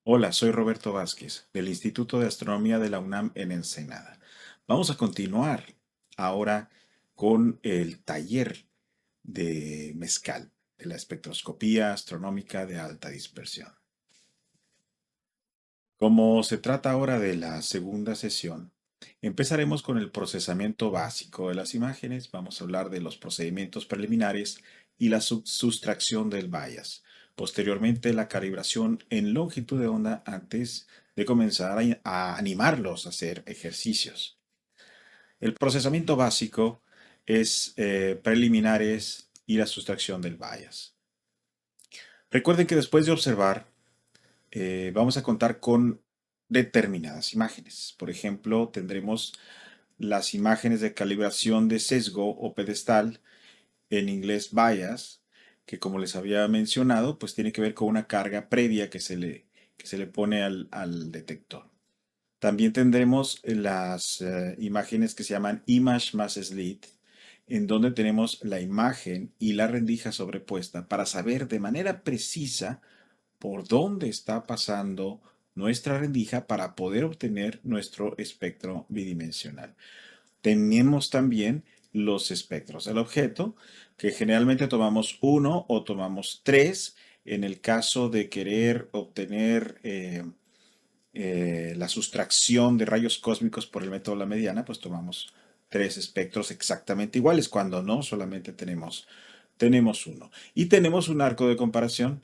Hola, soy Roberto Vázquez, del Instituto de Astronomía de la UNAM en Ensenada. Vamos a continuar ahora con el taller de Mezcal, de la espectroscopía astronómica de alta dispersión. Como se trata ahora de la segunda sesión, empezaremos con el procesamiento básico de las imágenes. Vamos a hablar de los procedimientos preliminares y la sustracción del bias. Posteriormente, la calibración en longitud de onda antes de comenzar a animarlos a hacer ejercicios. El procesamiento básico es preliminares y la sustracción del bias. Recuerden que después de observar vamos a contar con determinadas imágenes. Por ejemplo, tendremos las imágenes de calibración de sesgo o pedestal, en inglés bias, que como les había mencionado, pues tiene que ver con una carga previa que se le pone al detector. También tendremos las imágenes que se llaman image más slit, en donde tenemos la imagen y la rendija sobrepuesta para saber de manera precisa por dónde está pasando nuestra rendija para poder obtener nuestro espectro bidimensional. Tenemos también los espectros del objeto, que generalmente tomamos uno o tomamos tres. En el caso de querer obtener la sustracción de rayos cósmicos por el método de la mediana, pues tomamos tres espectros exactamente iguales, cuando no, solamente tenemos uno. Y tenemos un arco de comparación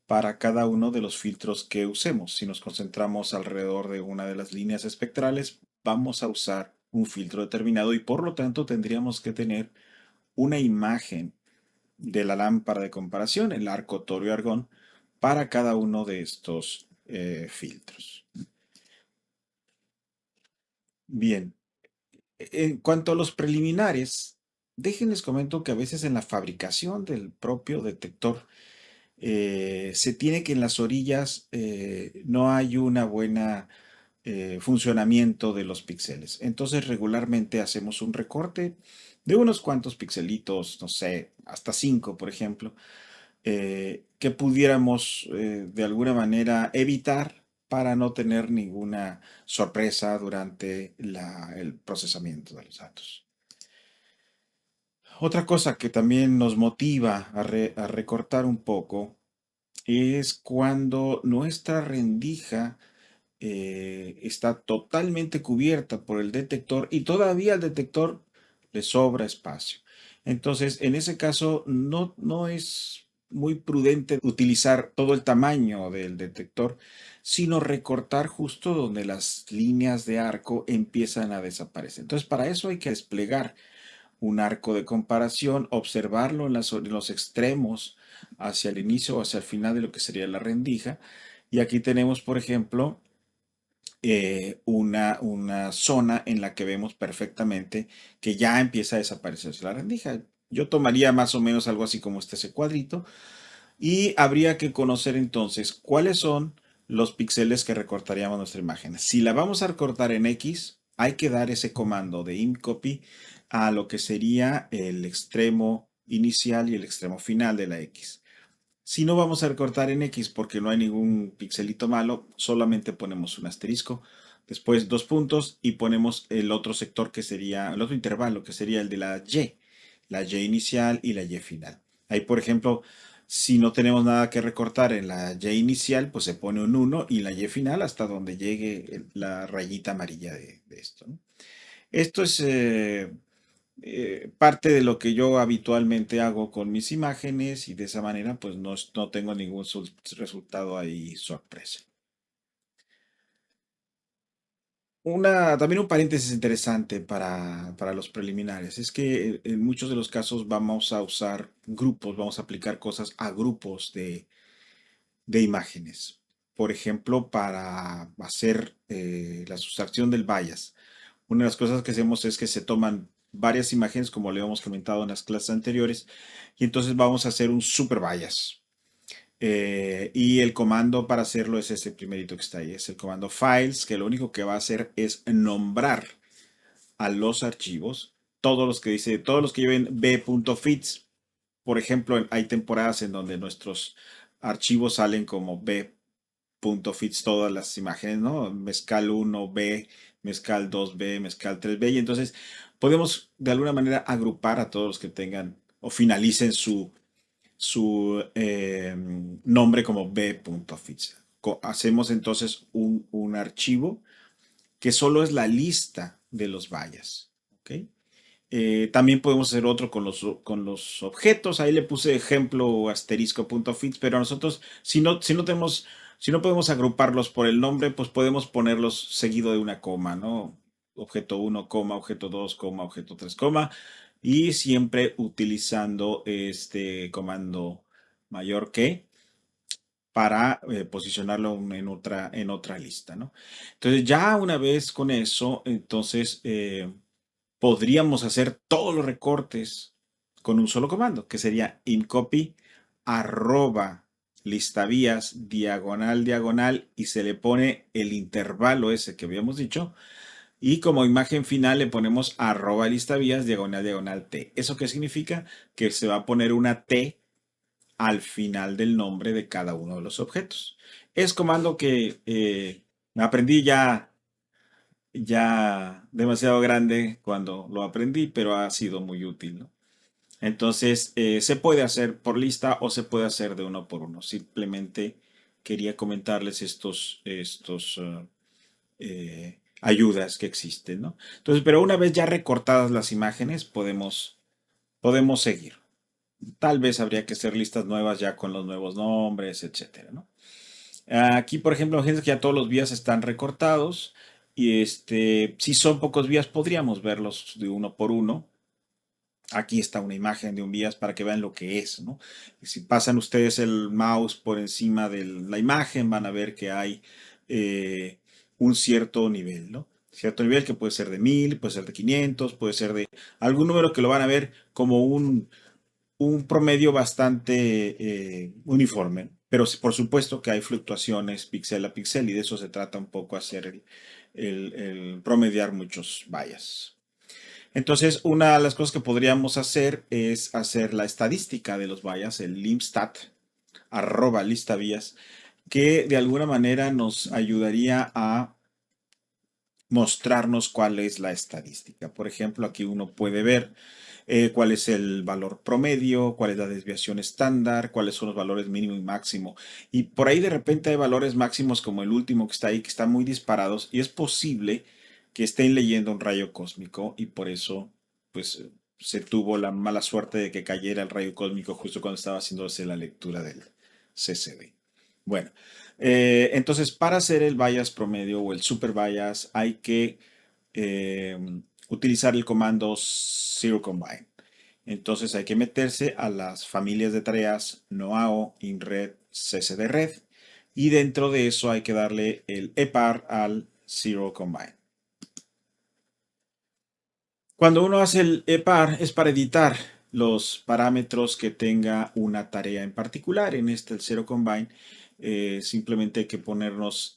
para cada uno de los filtros que usemos. Si nos concentramos alrededor de una de las líneas espectrales, vamos a usar un filtro determinado y por lo tanto tendríamos que tener una imagen de la lámpara de comparación, el arco torio-argón, para cada uno de estos filtros. Bien, en cuanto a los preliminares, déjenles comento que a veces en la fabricación del propio detector se tiene que en las orillas no hay una buena funcionamiento de los píxeles. Entonces regularmente hacemos un recorte de unos cuantos pixelitos, no sé, hasta 5 por ejemplo, que pudiéramos de alguna manera evitar para no tener ninguna sorpresa durante el procesamiento de los datos. Otra cosa que también nos motiva a recortar un poco es cuando nuestra rendija está totalmente cubierta por el detector y todavía al detector le sobra espacio. Entonces, en ese caso, no es muy prudente utilizar todo el tamaño del detector, sino recortar justo donde las líneas de arco empiezan a desaparecer. Entonces, para eso hay que desplegar un arco de comparación, observarlo en los extremos hacia el inicio o hacia el final de lo que sería la rendija. Y aquí tenemos, por ejemplo, una zona en la que vemos perfectamente que ya empieza a desaparecerse la rendija. Yo tomaría más o menos algo así como ese cuadrito y habría que conocer entonces cuáles son los píxeles que recortaríamos nuestra imagen. Si la vamos a recortar en X, hay que dar ese comando de imcopy a lo que sería el extremo inicial y el extremo final de la X. Si no vamos a recortar en X porque no hay ningún pixelito malo, solamente ponemos un asterisco, después dos puntos y ponemos el otro sector que sería, el otro intervalo que sería el de la Y inicial y la Y final. Ahí, por ejemplo, si no tenemos nada que recortar en la Y inicial, pues se pone un 1 y la Y final hasta donde llegue la rayita amarilla de esto, ¿no? Esto es parte de lo que yo habitualmente hago con mis imágenes y de esa manera pues no tengo ningún resultado ahí sorpresa. También un paréntesis interesante para los preliminares es que en muchos de los casos vamos a usar grupos, vamos a aplicar cosas a grupos de imágenes. Por ejemplo, para hacer la sustracción del bias. Una de las cosas que hacemos es que se toman varias imágenes, como le hemos comentado en las clases anteriores, y entonces vamos a hacer un super bias. Y el comando para hacerlo es ese primerito que está ahí, es el comando files, que lo único que va a hacer es nombrar a los archivos, todos los que lleven b.fits. Por ejemplo, hay temporadas en donde nuestros archivos salen como b.fits todas las imágenes, ¿no? Mezcal 1B, mezcal 2B, mezcal 3B, y entonces podemos de alguna manera agrupar a todos los que tengan o finalicen su nombre como b.fits. Hacemos entonces un archivo que solo es la lista de los vallas. ¿Ok? También podemos hacer otro con los objetos. Ahí le puse ejemplo asterisco.fits, pero nosotros, si no podemos agruparlos por el nombre, pues podemos ponerlos seguido de una coma, ¿no? Objeto 1, coma, objeto 2, coma, objeto 3, coma, y siempre utilizando este comando mayor que para posicionarlo en otra lista, ¿no? Entonces, ya una vez con eso, entonces podríamos hacer todos los recortes con un solo comando, que sería incopy arroba listavías diagonal diagonal y se le pone el intervalo ese que habíamos dicho y como imagen final le ponemos arroba listavías diagonal diagonal t. ¿Eso qué significa? Que se va a poner una t al final del nombre de cada uno de los objetos. Es comando que aprendí ya demasiado grande cuando lo aprendí, pero ha sido muy útil, ¿no? Entonces, se puede hacer por lista o se puede hacer de uno por uno. Simplemente quería comentarles estos ayudas que existen, ¿no? Entonces, pero una vez ya recortadas las imágenes, podemos seguir. Tal vez habría que hacer listas nuevas ya con los nuevos nombres, etcétera, ¿no? Aquí, por ejemplo, fíjense que ya todos los vías están recortados y si son pocos vías, podríamos verlos de uno por uno. Aquí está una imagen de un vías para que vean lo que es, ¿no? Y si pasan ustedes el mouse por encima de la imagen, van a ver que hay un cierto nivel, ¿no? Cierto nivel que puede ser de 1000, puede ser de 500, puede ser de algún número que lo van a ver como un promedio bastante uniforme, pero por supuesto que hay fluctuaciones píxel a píxel y de eso se trata un poco hacer el promediar muchos vallas. Entonces, una de las cosas que podríamos hacer es hacer la estadística de los vallas, el limstat, arroba listavías, que de alguna manera nos ayudaría a mostrarnos cuál es la estadística. Por ejemplo, aquí uno puede ver cuál es el valor promedio, cuál es la desviación estándar, cuáles son los valores mínimo y máximo. Y por ahí de repente hay valores máximos como el último que está ahí, que están muy disparados y es posible que estén leyendo un rayo cósmico y por eso pues se tuvo la mala suerte de que cayera el rayo cósmico justo cuando estaba haciéndose la lectura del CCD. Bueno, entonces para hacer el bias promedio o el super bias hay que eh, utilizar el comando zero combine. Entonces hay que meterse a las familias de tareas noao, inred, ccdred y dentro de eso hay que darle el epar al zero combine. Cuando uno hace el epar es para editar los parámetros que tenga una tarea en particular. En este el zero combine simplemente hay que ponernos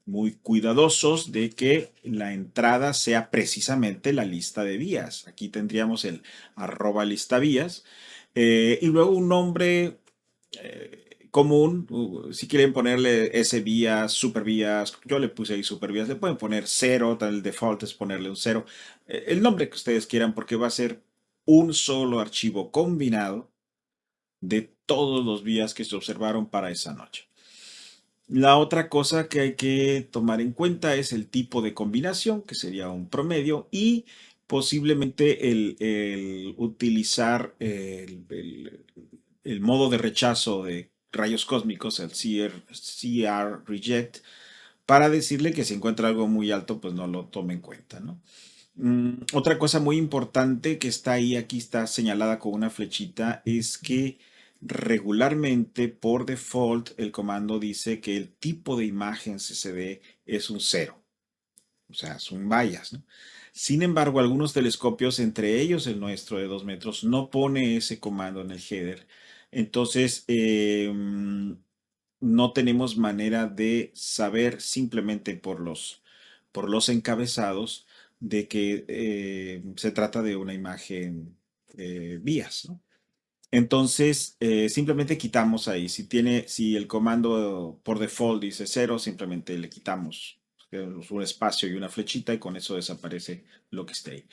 muy cuidadosos de que la entrada sea precisamente la lista de vías. Aquí tendríamos el arroba lista vías y luego un nombre común. Si quieren ponerle S vías, super vías, yo le puse ahí super vías, le pueden poner cero, el default es ponerle un cero. El nombre que ustedes quieran porque va a ser un solo archivo combinado de todos los vías que se observaron para esa noche. La otra cosa que hay que tomar en cuenta es el tipo de combinación, que sería un promedio, y posiblemente el utilizar el modo de rechazo de rayos cósmicos, el CR reject, para decirle que si encuentra algo muy alto, pues no lo tome en cuenta, ¿no? Otra cosa muy importante que está ahí, aquí está señalada con una flechita, es que regularmente por default el comando dice que el tipo de imagen CCD es un cero, o sea, es un bias, ¿no? Sin embargo, algunos telescopios, entre ellos el nuestro de 2 metros, no pone ese comando en el header. Entonces, no tenemos manera de saber simplemente por los encabezados de que se trata de una imagen BIAS, ¿no? Entonces, simplemente quitamos ahí. Si el comando por default dice cero, simplemente le quitamos un espacio y una flechita y con eso desaparece lo que esté ahí.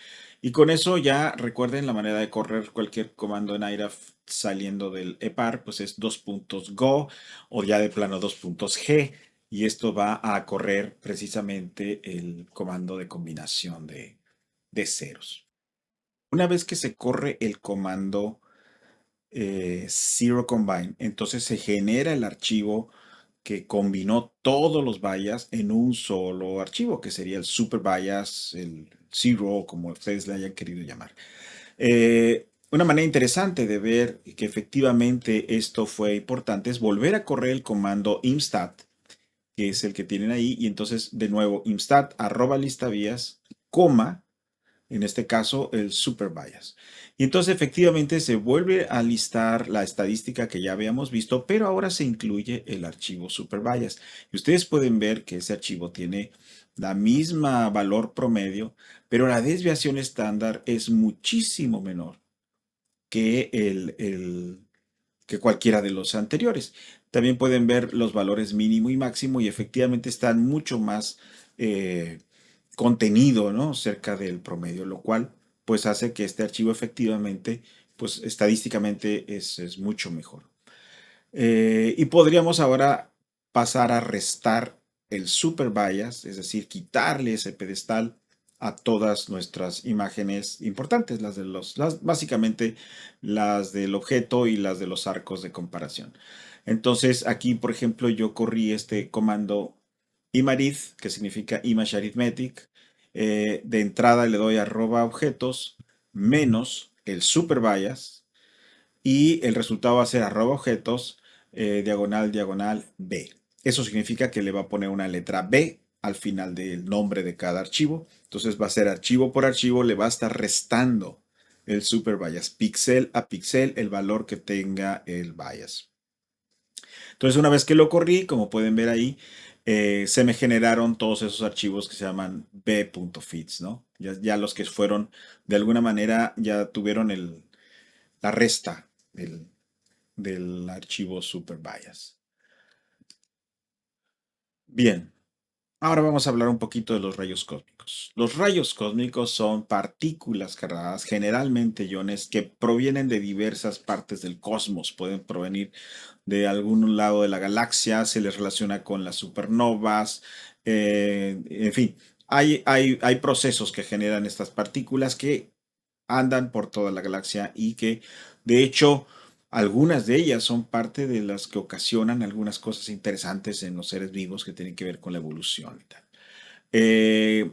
Y con eso ya recuerden la manera de correr cualquier comando en IRAF saliendo del EPAR, pues es dos puntos go o ya de plano dos puntos G. Y esto va a correr precisamente el comando de combinación de ceros. Una vez que se corre el comando Zero Combine. Entonces se genera el archivo que combinó todos los bias en un solo archivo, que sería el super bias, el zero, como ustedes le hayan querido llamar. Una manera interesante de ver que efectivamente esto fue importante es volver a correr el comando imstat, que es el que tienen ahí, y entonces de nuevo imstat arroba lista vías, coma, en este caso el super bias. Y entonces efectivamente se vuelve a listar la estadística que ya habíamos visto, pero ahora se incluye el archivo super bias. Y ustedes pueden ver que ese archivo tiene la misma valor promedio, pero la desviación estándar es muchísimo menor que que cualquiera de los anteriores. También pueden ver los valores mínimo y máximo y efectivamente están mucho más eh, contenido, ¿no? Cerca del promedio, lo cual pues hace que este archivo efectivamente, pues estadísticamente es mucho mejor. Y podríamos ahora pasar a restar el super bias, es decir, quitarle ese pedestal a todas nuestras imágenes importantes, básicamente las del objeto y las de los arcos de comparación. Entonces aquí, por ejemplo, yo corrí este comando imarith, que significa image arithmetic. De entrada le doy arroba objetos menos el super bias y el resultado va a ser arroba objetos diagonal diagonal B. Eso significa que le va a poner una letra B al final del nombre de cada archivo. Entonces va a ser archivo por archivo, le va a estar restando el super bias, píxel a píxel, el valor que tenga el bias. Entonces una vez que lo corrí, como pueden ver ahí, se me generaron todos esos archivos que se llaman b.fits, ¿no? Ya los que fueron, de alguna manera, ya tuvieron la resta, del archivo superbias. Bien, ahora vamos a hablar un poquito de los rayos cósmicos. Los rayos cósmicos son partículas cargadas, generalmente iones, que provienen de diversas partes del cosmos. Pueden provenir de algún lado de la galaxia, se les relaciona con las supernovas, en fin, hay procesos que generan estas partículas que andan por toda la galaxia y que de hecho algunas de ellas son parte de las que ocasionan algunas cosas interesantes en los seres vivos que tienen que ver con la evolución y tal. Eh,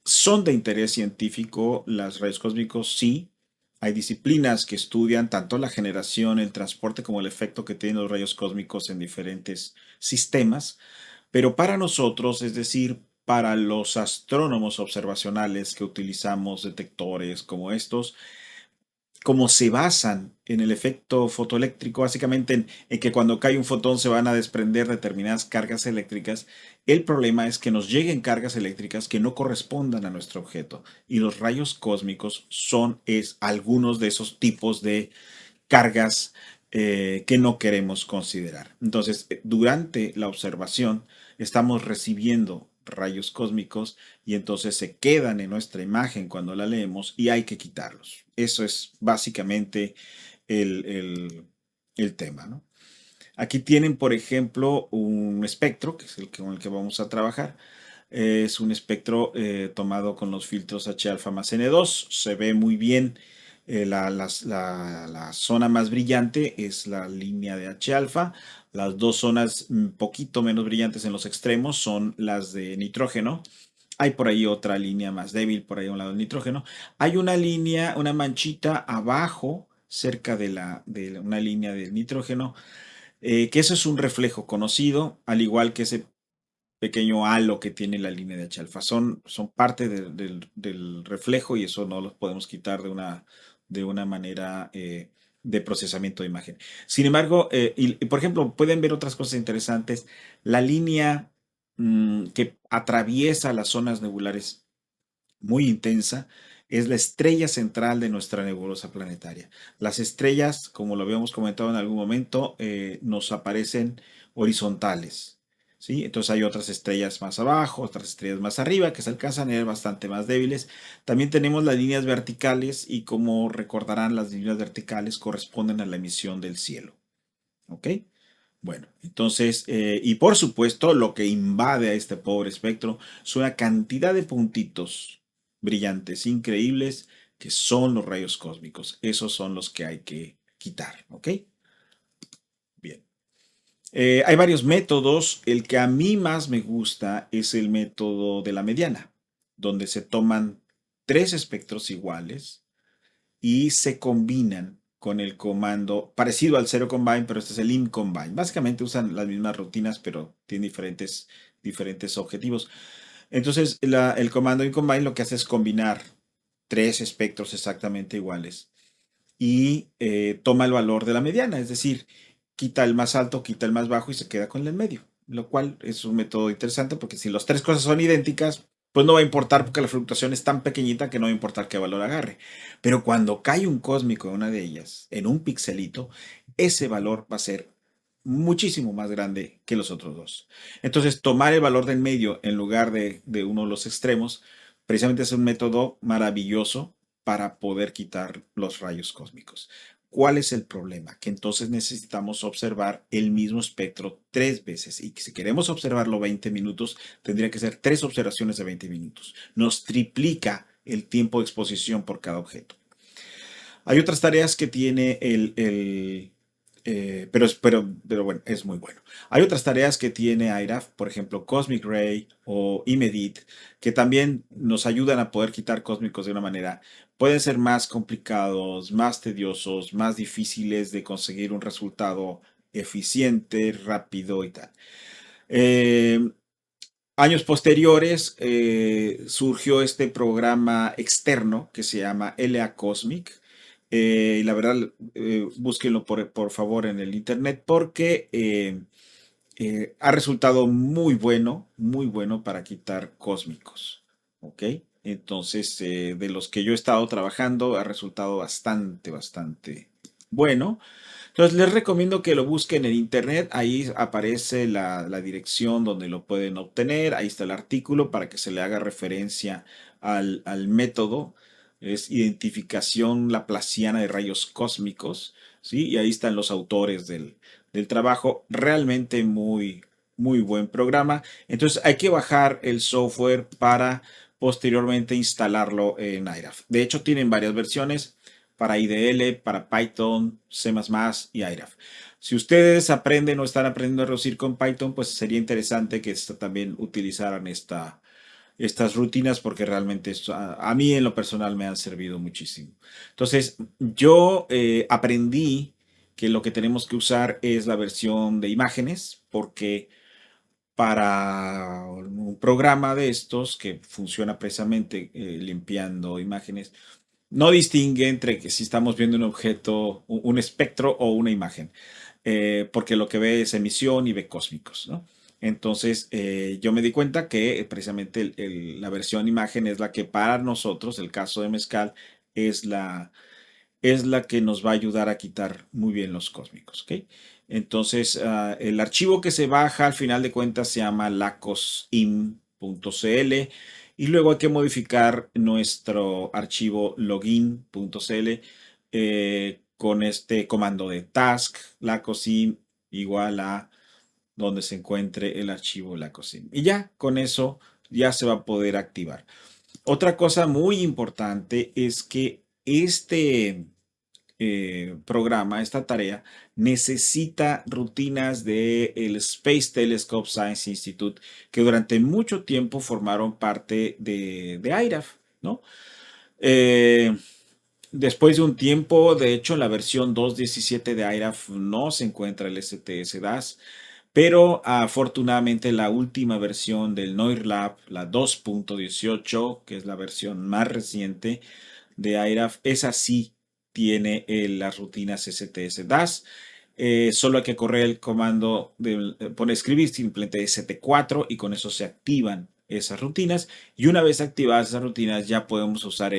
¿Son de interés científico las rayos cósmicos? Sí. Hay disciplinas que estudian tanto la generación, el transporte como el efecto que tienen los rayos cósmicos en diferentes sistemas, pero para nosotros, es decir, para los astrónomos observacionales que utilizamos detectores como estos, como se basan en el efecto fotoeléctrico, básicamente en que cuando cae un fotón se van a desprender determinadas cargas eléctricas, el problema es que nos lleguen cargas eléctricas que no correspondan a nuestro objeto. Y los rayos cósmicos son algunos de esos tipos de cargas que no queremos considerar. Entonces, durante la observación estamos recibiendo rayos cósmicos y entonces se quedan en nuestra imagen cuando la leemos y hay que quitarlos. Eso es básicamente el, el, el tema, ¿no? Aquí tienen, por ejemplo, un espectro, que es con el que vamos a trabajar. Es un espectro tomado con los filtros H-alfa más N2. Se ve muy bien. La zona más brillante es la línea de H-alfa. Las dos zonas un poquito menos brillantes en los extremos son las de nitrógeno. Hay por ahí otra línea más débil, por ahí a un lado del nitrógeno. Hay una línea, una manchita abajo, cerca de una línea del nitrógeno, que eso es un reflejo conocido, al igual que ese pequeño halo que tiene la línea de H-alfa. Son parte del reflejo y eso no los podemos quitar de una manera de procesamiento de imagen. Sin embargo, por ejemplo, pueden ver otras cosas interesantes. La línea que atraviesa las zonas nebulares muy intensa Es la estrella central de nuestra nebulosa planetaria. Las estrellas, como lo habíamos comentado en algún momento, nos aparecen horizontales. ¿Sí? Entonces hay otras estrellas más abajo, otras estrellas más arriba que se alcanzan a ver bastante más débiles. También tenemos las líneas verticales y como recordarán, las líneas verticales corresponden a la emisión del cielo. ¿Ok? Bueno, entonces, y por supuesto, lo que invade a este pobre espectro es una cantidad de puntitos brillantes, increíbles, que son los rayos cósmicos. Esos son los que hay que quitar, ¿ok? Bien. Hay varios métodos. El que a mí más me gusta es el método de la mediana, donde se toman tres espectros iguales y se combinan con el comando parecido al Zero Combine, pero este es el In Combine. Básicamente usan las mismas rutinas, pero tienen diferentes objetivos. Entonces, el comando In Combine lo que hace es combinar tres espectros exactamente iguales y toma el valor de la mediana, es decir, quita el más alto, quita el más bajo y se queda con el medio, lo cual es un método interesante porque si las tres cosas son idénticas, pues no va a importar porque la fluctuación es tan pequeñita que no va a importar qué valor agarre. Pero cuando cae un cósmico en una de ellas, en un pixelito, ese valor va a ser muchísimo más grande que los otros dos. Entonces, tomar el valor del medio en lugar de uno de los extremos, precisamente es un método maravilloso para poder quitar los rayos cósmicos. ¿Cuál es el problema? Que entonces necesitamos observar el mismo espectro tres veces y que si queremos observarlo 20 minutos, tendría que ser tres observaciones de 20 minutos. Nos triplica el tiempo de exposición por cada objeto. Hay otras tareas que tiene pero bueno, es muy bueno. Hay otras tareas que tiene IRAF, por ejemplo, Cosmic Ray o Imedit, que también nos ayudan a poder quitar cósmicos de una manera. Pueden ser más complicados, más tediosos, más difíciles de conseguir un resultado eficiente, rápido y tal. Eh, Años posteriores surgió este programa externo que se llama LA Cosmic. Y la verdad, búsquenlo por favor en el internet porque ha resultado muy bueno para quitar cósmicos. ¿Ok? Entonces, de los que yo he estado trabajando, ha resultado bastante bueno. Entonces les recomiendo que lo busquen en internet, ahí aparece la dirección donde lo pueden obtener, ahí está el artículo para que se le haga referencia al método, es identificación laplaciana de rayos cósmicos, ¿sí? Y ahí están los autores del trabajo, realmente muy buen programa. Entonces hay que bajar el software para posteriormente instalarlo en IRAF. De hecho tienen varias versiones para IDL, para Python, C++ y IRAF. Si ustedes aprenden o están aprendiendo a reducir con Python, pues sería interesante que también utilizaran estas rutinas porque realmente a mí en lo personal me han servido muchísimo. Entonces, yo aprendí que lo que tenemos que usar es la versión de imágenes porque para un programa de estos que funciona precisamente limpiando imágenes, no distingue entre que si estamos viendo un objeto, un espectro o una imagen, porque lo que ve es emisión y ve cósmicos, ¿no? Entonces, yo me di cuenta que precisamente la versión imagen es la que para nosotros, el caso de Mezcal, es la que nos va a ayudar a quitar muy bien los cósmicos, ¿ok? Entonces, el archivo que se baja al final de cuentas se llama lacosim.cl y luego hay que modificar nuestro archivo login.cl con este comando de task lacosim igual a donde se encuentre el archivo lacosim. Y ya con eso ya se va a poder activar. Otra cosa muy importante es que programa, esta tarea, necesita rutinas del Space Telescope Science Institute, que durante mucho tiempo formaron parte de IRAF, ¿no? Eh, Después de un tiempo, de hecho, en la versión 2.17 de IRAF no se encuentra el STS-DAS, pero afortunadamente la última versión del NOIRLab, la 2.18, que es la versión más reciente, de IRAF, esa sí tiene las rutinas STS-DAS. Solo hay que correr el comando pone escribir simplemente ST4 y con eso se activan esas rutinas y una vez activadas esas rutinas ya podemos usar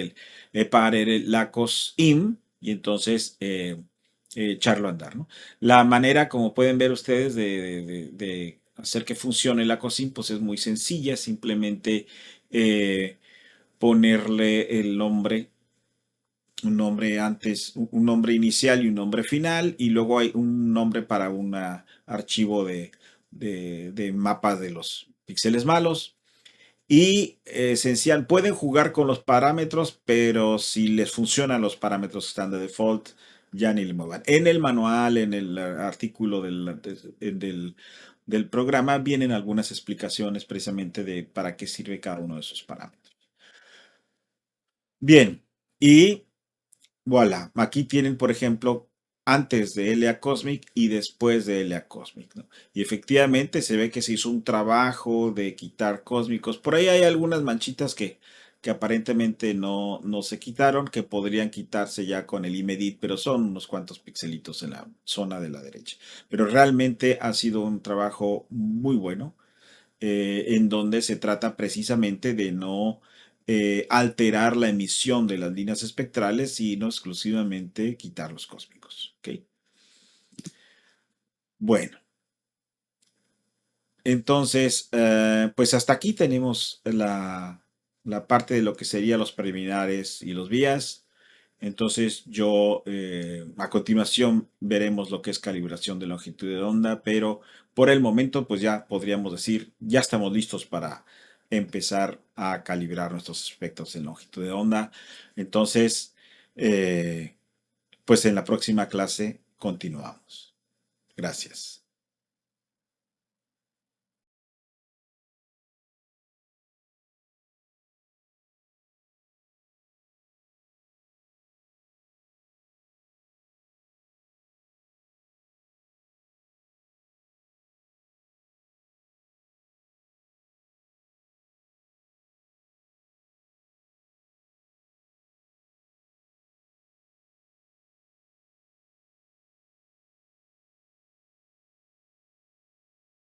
la COSIM y entonces echarlo a andar, ¿no? La manera, como pueden ver ustedes, de hacer que funcione la COSIM, pues es muy sencilla, simplemente eh, ponerle el nombre, un nombre antes, un nombre inicial y un nombre final, y luego hay un nombre para un archivo de mapas de los píxeles malos. Y esencial, pueden jugar con los parámetros, pero si les funcionan los parámetros que están de default, ya ni le muevan. En el manual, en el artículo del programa, vienen algunas explicaciones precisamente de para qué sirve cada uno de esos parámetros. Bien, y voilà, aquí tienen, por ejemplo, antes de LA Cosmic y después de LA Cosmic, ¿no? Y efectivamente se ve que se hizo un trabajo de quitar cósmicos. Por ahí hay algunas manchitas que aparentemente no se quitaron, que podrían quitarse ya con el IMEDIT, pero son unos cuantos pixelitos en la zona de la derecha. Pero realmente ha sido un trabajo muy bueno, en donde se trata precisamente de no alterar la emisión de las líneas espectrales, sino exclusivamente quitar los cósmicos. ¿Ok? Bueno, entonces, pues hasta aquí tenemos la parte de lo que serían los preliminares y los vías. Entonces yo a continuación veremos lo que es calibración de longitud de onda, pero por el momento pues ya podríamos decir, ya estamos listos para empezar a calibrar nuestros espectros en longitud de onda. Entonces, pues en la próxima clase continuamos. Gracias.